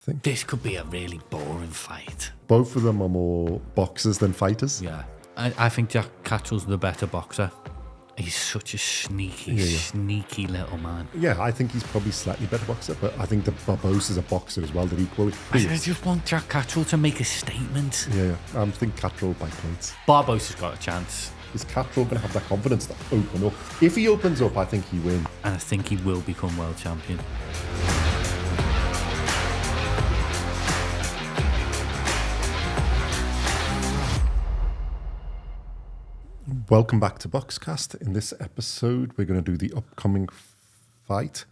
think This could be a really boring fight. both of them are more boxers than fighters. Yeah. I think Jack Catterall's the better boxer. He's such a sneaky little man. Yeah, I think he's probably slightly better boxer, but I think the Barboza's a boxer as well. That equally. I just want Jack Catterall to make a statement. Yeah. I think Catterall by points. Barboza's got a chance. Is Catterall going to have that confidence to open up? If he opens up, I think he wins. And I think he will become world champion. Welcome back to Boxcast. In this episode, we're going to do the upcoming fight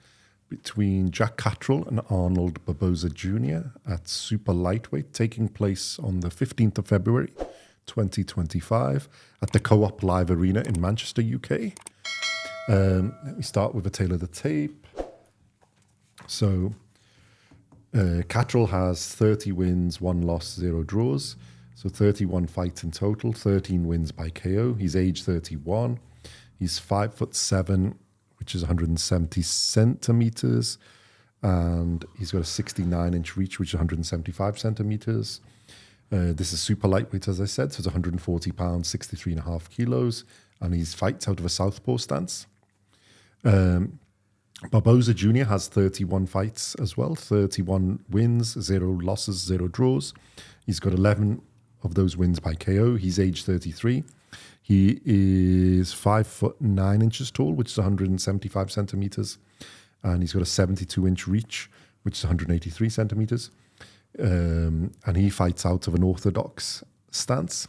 between Jack Catterall and Arnold Barboza Jr. at super lightweight, taking place on the 15th of February, 2025, at the Co-op Live Arena in Manchester, UK. Let me start with a tale of the tape. So, Catterall has 30 wins, 1 loss, 0 draws. So 31 fights in total, 13 wins by KO. He's age 31. He's 5'7", which is 170 centimeters. And he's got a 69-inch reach, which is 175 centimeters. This is super lightweight, as I said. So it's 140 pounds, 63.5 kilos. And he fights out of a southpaw stance. Barboza Jr. has 31 fights as well. 31 wins, 0 losses, 0 draws. He's got 11 of those wins by KO. He's age 33. He is 5'9" tall, which is 175 centimeters. And he's got a 72-inch reach, which is 183 centimeters. And he fights out of an orthodox stance.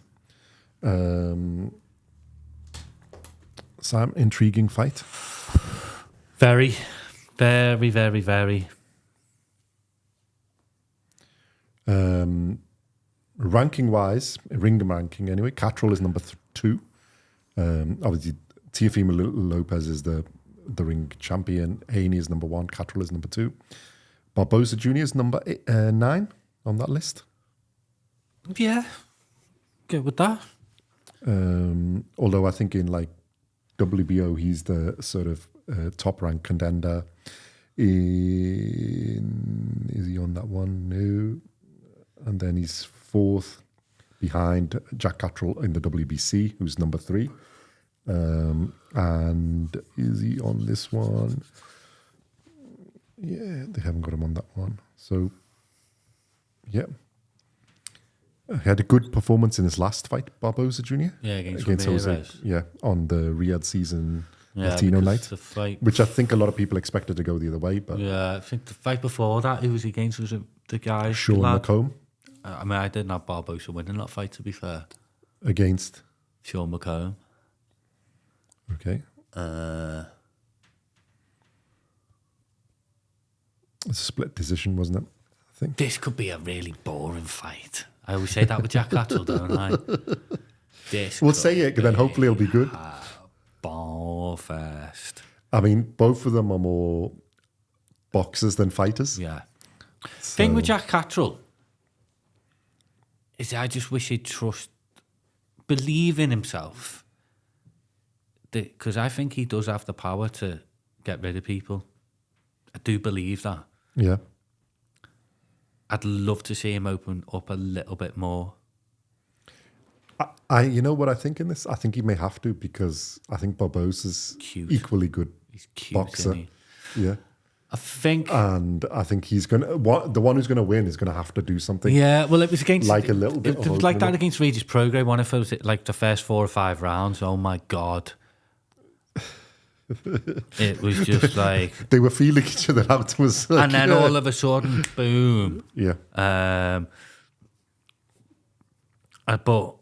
Sam, intriguing fight. Very, very, very, very. Ranking-wise, ring ranking anyway, Catterall is number 2. Obviously, Teofimo Lopez is the ring champion. Haney is number 1. Catterall is number 2. Barboza Jr. is number 9 on that list. Yeah, good with that. Although I think in like WBO, he's the sort of top rank contender. Is he on that one? No. And then he's 4th behind Jack Catterall in the WBC, who's number 3. And is he on this one? Yeah, they haven't got him on that one. So, yeah. He had a good performance in his last fight, Barboza Jr. Yeah, against Jose. Yeah, on the Riyadh season Latino night. The fight, which I think a lot of people expected to go the other way. But yeah, I think the fight before that, who was he against? Was it the guy? Sean McComb. I mean, I didn't have Barboza winning that fight, to be fair. Against? Sean McComb. Okay. It's a split decision, wasn't it? I think. This could be a really boring fight. I always say that with Jack Catterall, don't I? We'll say it, then hopefully it'll be good. Barfest. I mean, both of them are more boxers than fighters. Yeah. Thing with Jack Catterall is I just wish he'd believe in himself. Because I think he does have the power to get rid of people. I do believe that. Yeah. I'd love to see him open up a little bit more. You know what I think in this? I think he may have to, because I think Barboza's equally good. He's cute, boxer. isn't he? Yeah. I think, and I think he's the one who's gonna win is gonna have to do something. Yeah, well, it was against like a little bit it was like that against Regis Prograis. One of those, like the first 4 or 5 rounds. Oh my god, it was just like they were feeling each other out. Was like, and then all of a sudden, boom. Yeah. But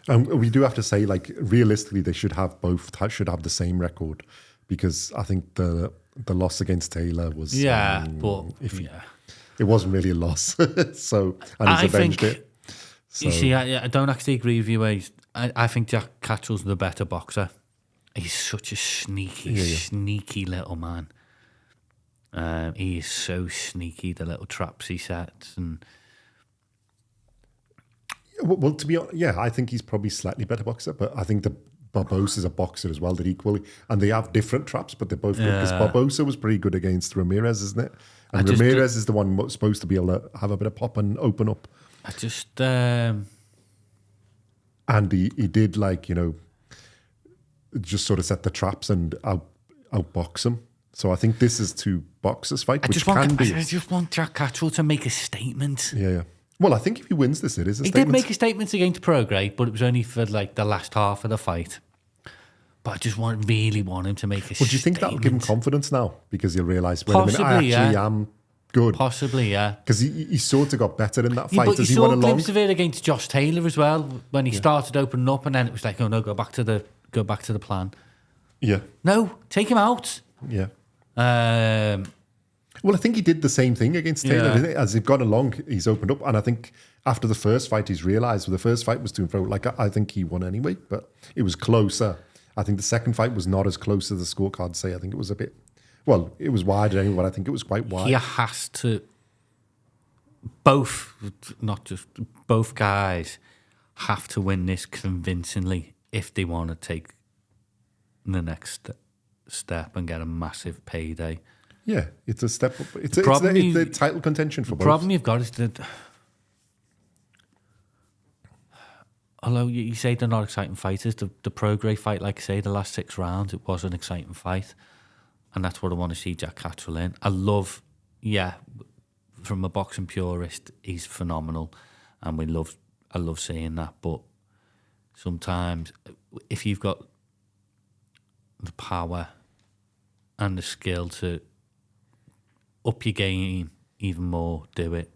we do have to say, like, realistically, they should have the same record, because I think the loss against Taylor was but it wasn't really a loss. So and he's avenged it. So. You see, I don't actually agree with you. I think Jack Catterall's the better boxer. He's such a sneaky little man. He is so sneaky, the little traps he sets. And well, to be honest, yeah, I think he's probably slightly better boxer, but I think Barboza's a boxer as well. They're equally, and they have different traps, but they're both good. Because Barboza was pretty good against Ramirez, isn't it? And Ramirez is the one supposed to be able to have a bit of pop and open up. I just... And he did, like, you know, just sort of set the traps and outbox him. So I think this is two boxers fight, I just want Jack Catterall to make a statement. Yeah. Well, I think if he wins this, it is a statement. He did make a statement against Prograis, but it was only for like the last half of the fight. But I just really want him to make a statement. Well, do you think that will give him confidence now? Because he'll realise, wait a minute, I actually am good. Possibly, yeah. Because he sort of got better in that fight but as he saw went a along. glimpse of it against Josh Taylor as well, when he started opening up, and then it was like, oh no, go back to the plan. Yeah. No, take him out. Yeah. Well, I think he did the same thing against Taylor, didn't he? As they've gone along, he's opened up. And I think after the first fight, he's realised, the first fight was to and fro. Like, I think he won anyway, but it was closer. I think the second fight was not as close as the scorecards say. I think it was a bit, well, it was wider anyway, but I think it was quite wide. He has to, both guys have to win this convincingly if they want to take the next step and get a massive payday. Yeah, it's a step up. It's the title contention for both. The problem you've got is that, although you say they're not exciting fighters, the Prograis fight, like I say, the last 6 rounds, it was an exciting fight. And that's what I want to see Jack Catterall in. From a boxing purist, he's phenomenal. And I love seeing that. But sometimes, if you've got the power and the skill to up your game even more, do it.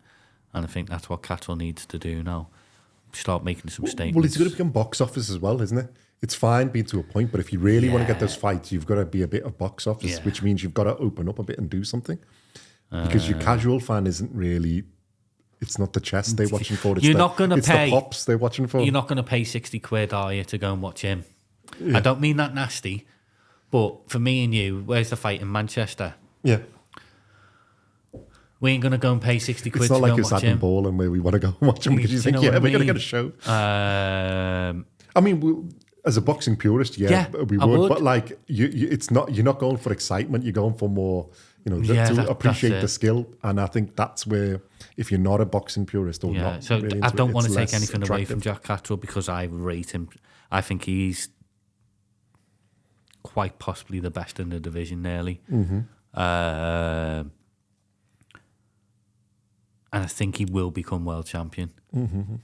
And I think that's what Catterall needs to do now. Start making some statements. Well, it's going to become box office as well, isn't it? It's fine being to a point, but if you really want to get those fights, you've got to be a bit of box office, which means you've got to open up a bit and do something. Because your casual fan isn't really, it's not the chess they're watching for. It's the pops they're watching for. You're not going to pay 60 quid, are you, to go and watch him? Yeah. I don't mean that nasty, but for me and you, where's the fight in Manchester? Yeah. We ain't going to go and pay 60 quid to go and watch him. It's not like it's Ball and where we want to go and watch him because you think, we're going to get a show. I mean, as a boxing purist, we would. But like, it's not. You're not going for excitement. You're going for more, to appreciate the skill. And I think that's where, if you're not a boxing purist or not, so really I don't want to take anything away from Jack Catterall because I rate him. I think he's quite possibly the best in the division, nearly. Mm-hmm. And I think he will become world champion. Mm-hmm.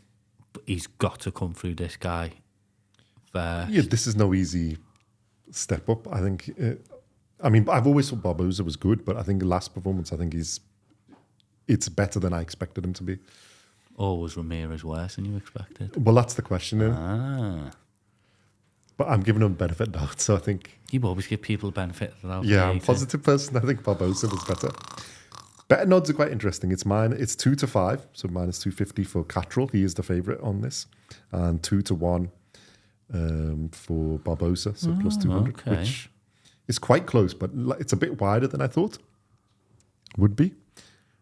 But he's got to come through this guy first. Yeah, this is no easy step up. I think. I've always thought Barboza was good, but I think the last performance, it's better than I expected him to be. Or was Ramirez worse than you expected? Well, that's the question. But I'm giving him benefit of doubt, so I think... You always give people benefit of doubt. Yeah, I'm a positive person. I think Barboza was better. Betting odds are quite interesting. It's 2-5, so minus 250 for Catterall. He is the favourite on this. And 2-1 for Barboza, so plus 200, which is quite close, but it's a bit wider than I thought would be.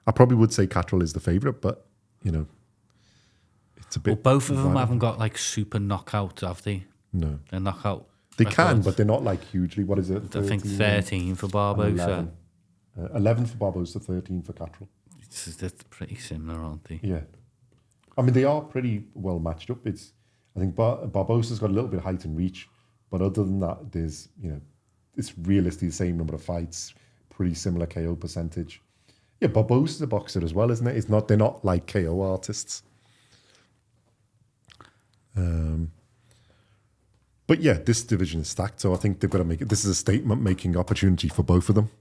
I probably would say Catterall is the favourite, but, it's a bit... Well, both of them haven't got, super knockout, have they? No. They're knockout. They can, but they're not, hugely... What is it? 13, I think 13 for Barboza. 11 for Barboza, 13 for Catterall. They're pretty similar, aren't they? Yeah. They are pretty well matched up. I think Barboza's got a little bit of height and reach, but other than that, there's, it's realistically the same number of fights, pretty similar KO percentage. Yeah, Barboza's a boxer as well, isn't it? They're not like KO artists. But yeah, this division is stacked, so I think they've got to make it. This is a statement-making opportunity for both of them.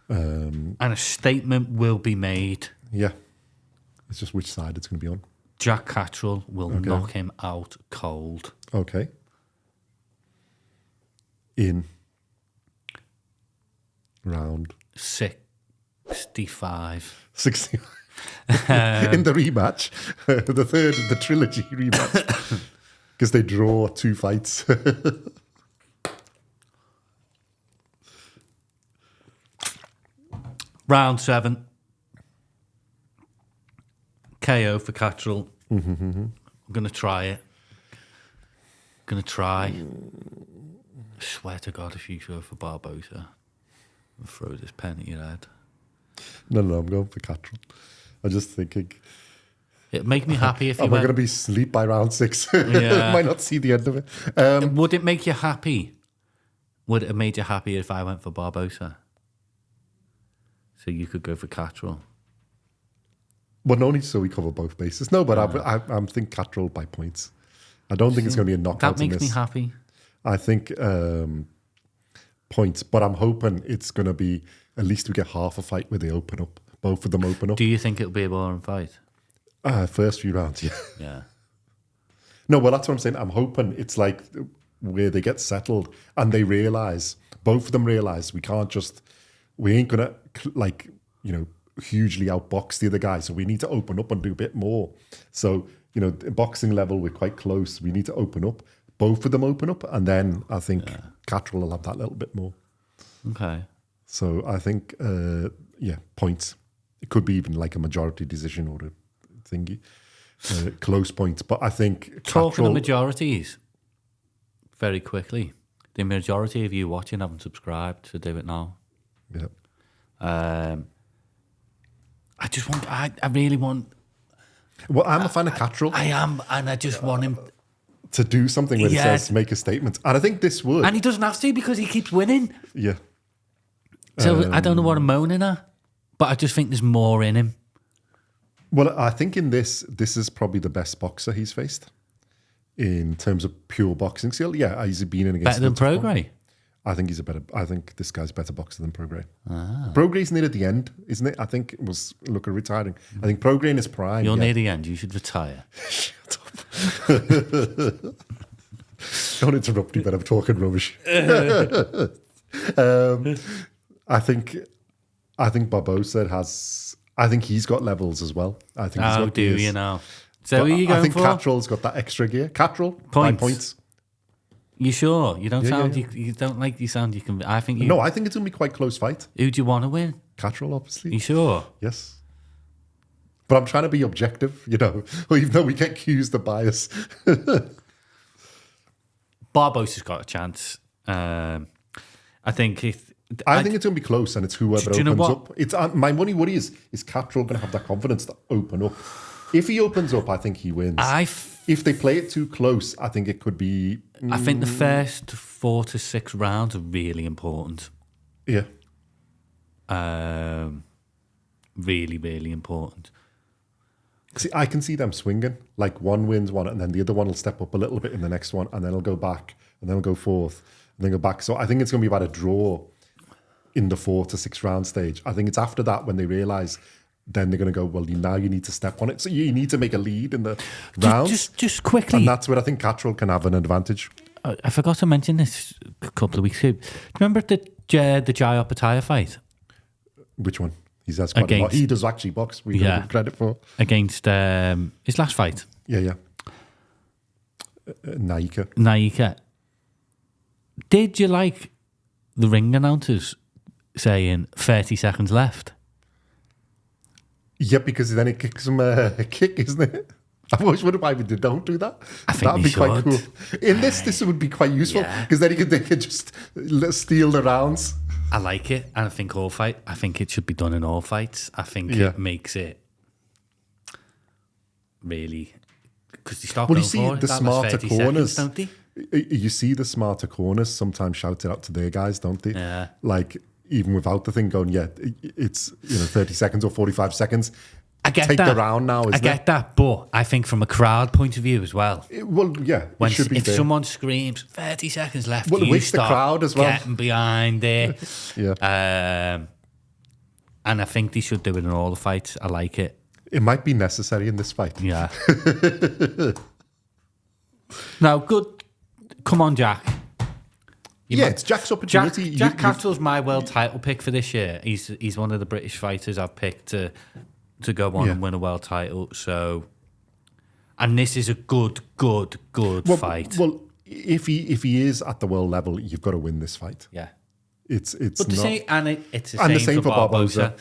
And a statement will be made. Yeah. It's just which side it's going to be on. Jack Catterall will knock him out cold. Okay. In round 65. 65. In the rematch. The third of the trilogy rematch. Because they draw 2 fights. Round 7. KO for Catterall. Mm-hmm. I'm going to try it. Gonna try. I swear to God, if you go for Barboza, I'll throw this pen at your head. No, I'm going for Catterall. I'm just thinking. It'd make me happy if you Am I going to be asleep by round 6? Yeah. Might not see the end of it. Would it make you happy? Would it have made you happy if I went for Barboza? So you could go for Catterall. Well, no need so we cover both bases. No, but I'm think Catterall by points. I don't think it's going to be a knockout. That makes me happy. I think points, but I'm hoping it's going to be at least we get half a fight where they open up. Both of them open up. Do you think it'll be a boring fight? First few rounds, yeah. Yeah. No, well, that's what I'm saying. I'm hoping it's like where they get settled and they realise, both of them realise we ain't going to, hugely outbox the other guy. So we need to open up and do a bit more. So, boxing level, we're quite close. We need to open up. Both of them open up. And then I think Catterall will have that little bit more. Okay. So I think, points. It could be even like a majority decision or a thingy. Close points. But I think Talking of majorities, very quickly, the majority of you watching haven't subscribed, so do it now. Yeah. I really want... Well, I'm a fan of Catterall. I am, and I just want him... To do something where he says, make a statement. And I think this would. And he doesn't have to because he keeps winning. Yeah. So I don't know what I'm moaning at, but I just think there's more in him. Well, I think in this is probably the best boxer he's faced in terms of pure boxing skill. Yeah, he's been in against... Better than Prograis? I think this guy's a better boxer than Prograis. Prograis near at the end, isn't it? I think it was looking retiring. I think Prograis in his prime. You're near the end. You should retire. Shut up. Don't interrupt me, but I'm talking rubbish. I think Barboza has... I think he's got levels as well. I think he's got gears. You know? So who are you going for? I think Catterall's got that extra gear. Catterall, 9 points. You sure? You don't sound... You don't like the sound you can... I think you... No, I think it's going to be quite close fight. Who do you want to win? Catterall, obviously. You sure? Yes. But I'm trying to be objective, even though we get accused of bias. Barboza's got a chance. I think if... I think it's going to be close, and it's whoever opens up. It's my money. What is Catterall going to have that confidence to open up? If he opens up, I think he wins. If they play it too close, I think it could be... I think the first 4 to 6 rounds are really important. Yeah. Really, really important. See, I can see them swinging. Like one wins one, and then the other one will step up a little bit in the next one, and then it'll go back, and then it'll go fourth, and then go back. So I think it's going to be about a draw in the 4 to 6 round stage. I think it's after that when they realise, then they're going to go, well, now you need to step on it. So you need to make a lead in the rounds. Just quickly. And that's where I think Catterall can have an advantage. I forgot to mention this a couple of weeks ago. Do you remember the Jai Opataya fight? Which one? He has quite a lot. He does actually box. We don't give credit for. Against his last fight. Yeah. Naika. Did you like the ring announcers saying 30 seconds left? Yeah, because then it kicks him a kick, isn't it? I've always wondered why they don't do that. I think that'd be quite cool. In this would be quite useful because then they could just steal the rounds. I like it, and I think it should be done in all fights. I think it makes it really because they start. Well, you see the smarter corners, don't they? You see the smarter corners sometimes shout it out to their guys, don't they? Yeah. Like even without the thing going, it's 30 seconds or 45 seconds. I get Take that. the round now. I get that, but I think from a crowd point of view as well. It should be if there. someone screams 30 seconds left, it wakes the crowd as well. Getting behind it. Yeah. And I think they should do it in all the fights. I like it. It might be necessary in this fight. Yeah. No, good. Come on, Jack. It's Jack's opportunity. Jack Catterall's my world title pick for this year. He's one of the British fighters I've picked to go on and win a world title. So, and this is a good fight. Well, if he is at the world level, you've got to win this fight. Yeah, it's but not. It's the same for Barboza.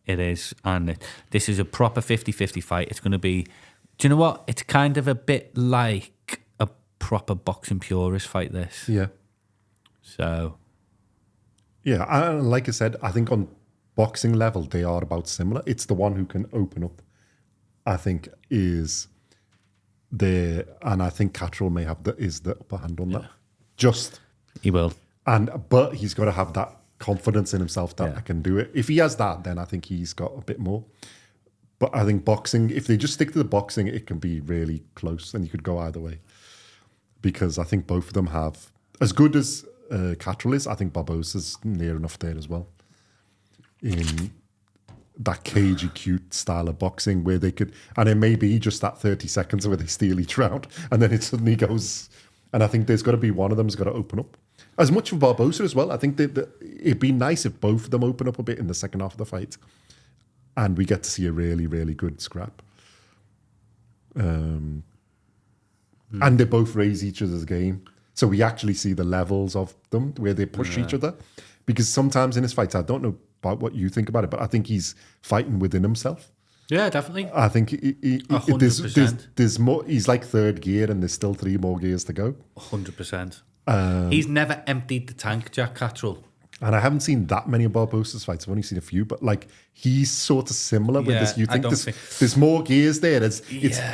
It is, and this is a proper 50-50 fight. It's going to be. Do you know what? It's kind of a bit like a proper boxing purist fight this. Yeah. So, Yeah, and like I said, I think on boxing level, they are about similar. It's the one who can open up, I think, is there. And I think Catterall may have the upper hand on that. Just. he will. But he's got to have that confidence in himself that I can do it. If he has that, then I think he's got a bit more. But I think boxing, if they just stick to the boxing, it can be really close and you could go either way. Because I think both of them have, as good as Catterall is, I think Barboza's near enough there as well. In that cagey, cute style of boxing where they could, and it may be just that 30 seconds where they steal each round and then it suddenly goes, and I think there's got to be one of them's got to open up. As much for Barboza as well, I think that it'd be nice if both of them open up a bit in the second half of the fight and we get to see a really, really good scrap. And they both raise each other's game. So we actually see the levels of them where they push each other. Because sometimes in his fights, I don't know about what you think about it, but I think he's fighting within himself. Yeah, definitely. I think there's more. He's like third gear and there's still 3 more gears to go. 100%. He's never emptied the tank, Jack Catterall. And I haven't seen that many of Barboza's fights. I've only seen a few, but like he's sort of similar with this. You think there's more gears there. It's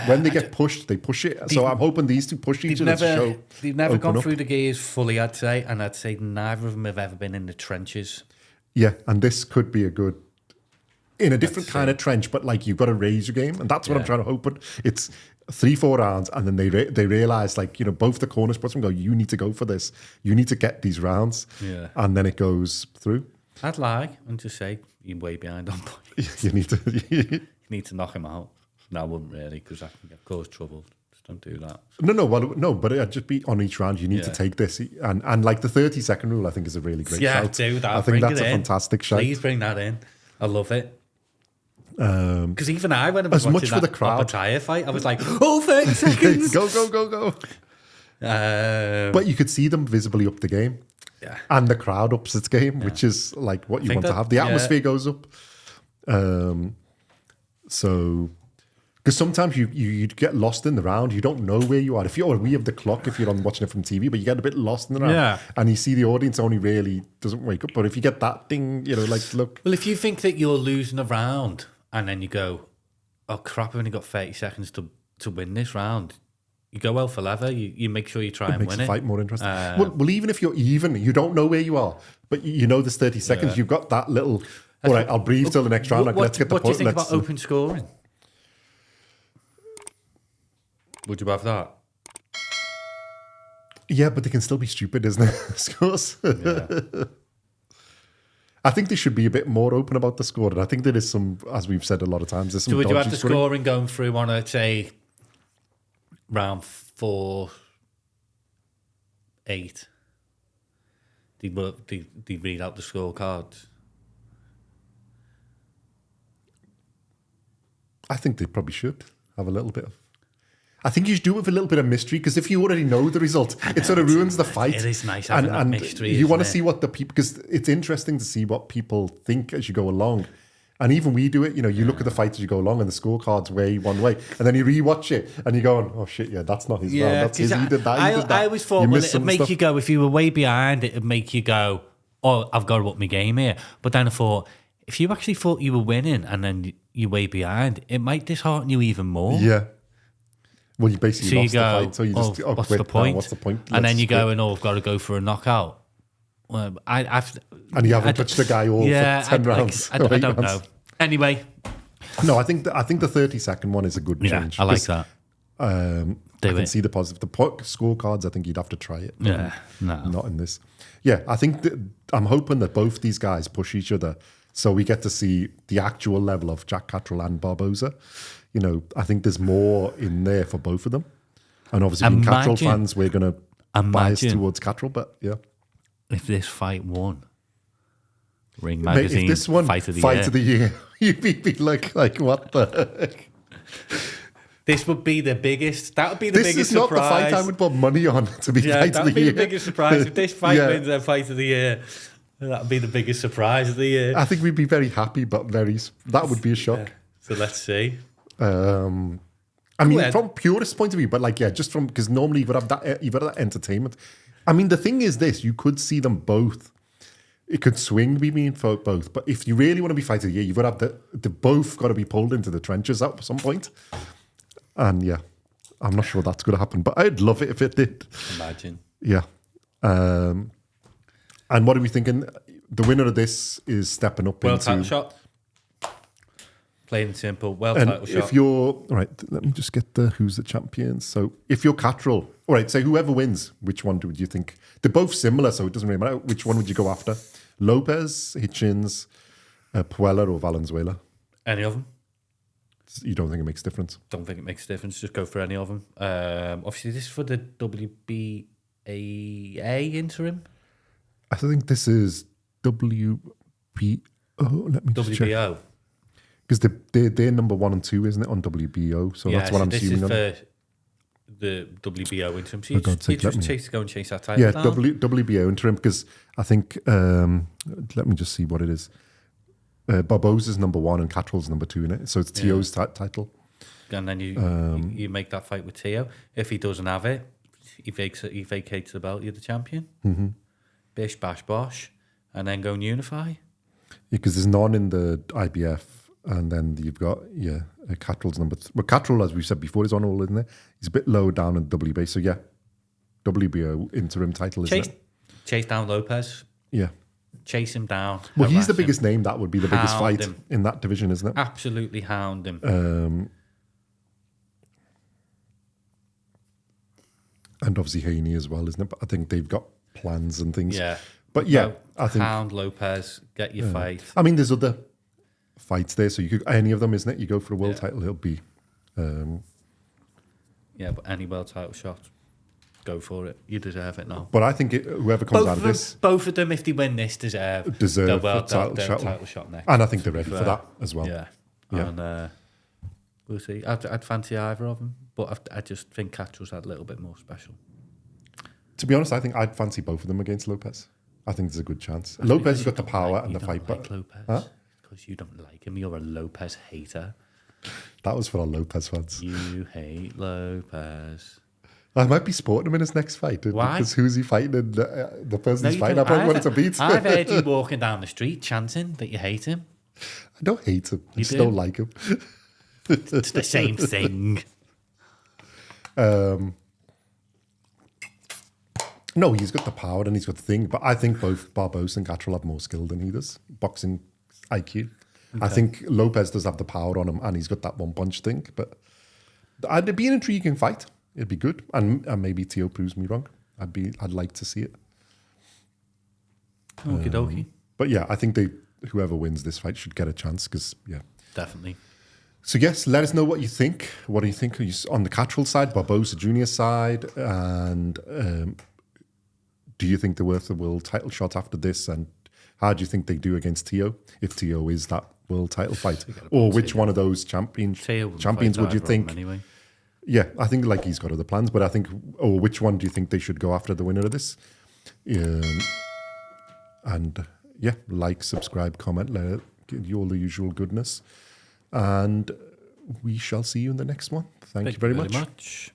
when they get pushed, they push it. So I'm hoping these two push each other. They've never gone through the gears fully, I'd say, and I'd say neither of them have ever been in the trenches. Yeah, and this could be a good, in a different kind of trench, but like you've got to raise your game, and that's what I'm trying to hope. But it's 3-4 rounds, and then they realize, like, you know, both the corner spots and go, you need to go for this. You need to get these rounds. Yeah. And then it goes through. I'd lie and just say, you're way behind on points. You need to you need to knock him out. No, I wouldn't really, because that can cause trouble. Just don't do that. No, but it'd just be on each round. You need to take this. And like the 30-second rule, I think is a really great shout. Do that. I think that's a fantastic shout. Please bring that in. I love it. Because even I, when I was as watching much for the crowd fight, I was like, 30 seconds. go. But you could see them visibly up the game. Yeah. And the crowd ups its game, which is like what you want to have. The atmosphere goes up. So, because sometimes you get lost in the round. You don't know where you are. We have the clock if you're on watching it from TV, but you get a bit lost in the round. And you see the audience only really doesn't wake up. But if you get that thing, you know, like, look. Well, if you think that you're losing a round, and then you go, oh crap, I've only got 30 seconds to win this round. You go well for leather. You make sure you try and win it. Makes the fight more interesting. Well, even if you're even, you don't know where you are, but you know there's 30 seconds. You've got that little, all right, I'll breathe till the next round. Let's get the point. What do you think about open scoring? Would you have that? Yeah, but they can still be stupid, isn't it? Scores. Yeah. I think they should be a bit more open about the score. And I think there is some, as we've said a lot of times, there's some would you have the scoring going through on a, say, round 4, 8? They read out the scorecards? I think they probably should have a little bit of... I think you should do it with a little bit of mystery, because if you already know the result, it sort of ruins the fight. It is nice having that mystery. You want to see what the people, because it's interesting to see what people think as you go along. And even we do it, you know, you look at the fight as you go along and the scorecard's way one way, and then you rewatch it and you're going, oh shit, yeah, that's not his round. That's his. He did that. I always thought, well, it'd make you go, if you were way behind, it'd make you go, oh, I've got to up my game here. But then I thought, if you actually thought you were winning and then you're way behind, it might dishearten you even more. Yeah. Well, you basically lost the fight, so you just what's the point? What's the point? And then you go, and I've got to go for a knockout. Well, and you haven't touched the guy all for 10 rounds. I don't know. Anyway, no, I think the 30-second one is a good change. I like that. I can see the positive. The scorecards, I think you'd have to try it. Yeah, not in this. Yeah, I think I'm hoping that both these guys push each other, so we get to see the actual level of Jack Catterall and Barboza. You know, I think there's more in there for both of them. And obviously, being Catterall fans, we're going to bias towards Catterall, but yeah. If this fight won, Ring Magazine, if this one, fight of the year, you'd be like, what the heck? This would be the biggest. That would be the biggest surprise. This is not the fight I would put money on to be fight of the year. That would be the biggest surprise. If this fight wins their fight of the year, that would be the biggest surprise of the year. I think we'd be very happy, but that would be a shock. Yeah. So let's see. I mean, ahead. from purist point of view, but like, yeah, just from, because normally you've got that entertainment. I mean, the thing is this, you could see them both. It could swing between for both, but if you really want to be fighting, yeah, you've got to have the both got to be pulled into the trenches at some point. And yeah, I'm not sure that's going to happen, but I'd love it if it did. Imagine. Yeah. And what are we thinking? The winner of this is stepping up World into... title shot. Plain and simple. World And title shot. if you're... All right, let me just get who's the champion. So if you're Catterall... All right, say whoever wins, which one would you think? They're both similar, so it doesn't really matter. Which one would you go after? Lopez, Hitchens, Puella or Valenzuela? Any of them. You don't think it makes a difference? Don't think it makes a difference. Just go for any of them. Obviously, this is for the WBA interim. I think this is WBO. Let me just check. WBO. Because they're number 1 and 2, isn't it, on WBO? So that's what I'm assuming. This is for the WBO interim. So For God's sake, go and chase that title Yeah, down. WBO interim, because I think, let me just see what it is. Barboza's number 1 and Catterall's number 2 in it. So it's Tio's title. And then you make that fight with Tio. If he doesn't have it, he vacates the belt, you're the champion. Mm-hmm. Bish, bash, bosh. And then go and unify. Because there's none in the IBF. And then you've got, Catterall's number... Well, Catterall, as we've said before, is on all, isn't it? He's a bit low down in WBA. So, yeah, WBO interim title, isn't it? Chase down Lopez. Yeah. Chase him down. Well, he's the harass biggest him, name. That would be the biggest hound fight him. in that division, isn't it? Absolutely hound him. And obviously Haney as well, isn't it? But I think they've got plans and things. Yeah. But yeah, Go I think... hound Lopez, get your fight. I mean, there's other fights there. So you could... Any of them, isn't it? You go for a world title, it'll be... Yeah, but any world title shot, go for it. You deserve it now. But I think whoever comes out of this... Both of them, if they win this, deserve the world title shot next. And I think they're ready for that as well. Yeah. Yeah. And we'll see. I'd fancy either of them, but I just think Catterall's had a little bit more special. To be honest, I think I'd fancy both of them against Lopez. I think there's a good chance. Lopez has got the power and the fight, but Lopez because you don't like him. You're a Lopez hater. That was for our Lopez fans. You hate Lopez. I might be supporting him in his next fight. Why? Because who's he fighting? And the person he's fighting, I probably wanted to beat. I've heard you walking down the street chanting that you hate him. I don't hate him. I just do? don't like him. It's the same thing. No, he's got the power and he's got the thing, but I think both Barboza and Catterall have more skill than he does. Boxing IQ. Okay. I think Lopez does have the power on him and he's got that one punch thing, but it'd be an intriguing fight. It'd be good. And maybe Tio proves me wrong. I'd like to see it. Okie dokie. But yeah, I think whoever wins this fight should get a chance because, yeah. Definitely. So yes, let us know what you think. What do you think? Are you on the Catterall side, Barboza Jr. side? And do you think they're worth a world title shot after this? And how do you think they do against Tio, if Tio is that world title fight? Or which one of those champions would you think? Anyway. Yeah, I think like he's got other plans, but I think, or which one do you think they should go after the winner of this? And yeah, like, subscribe, comment, give you all the usual goodness. And we shall see you in the next one. Thank you very much.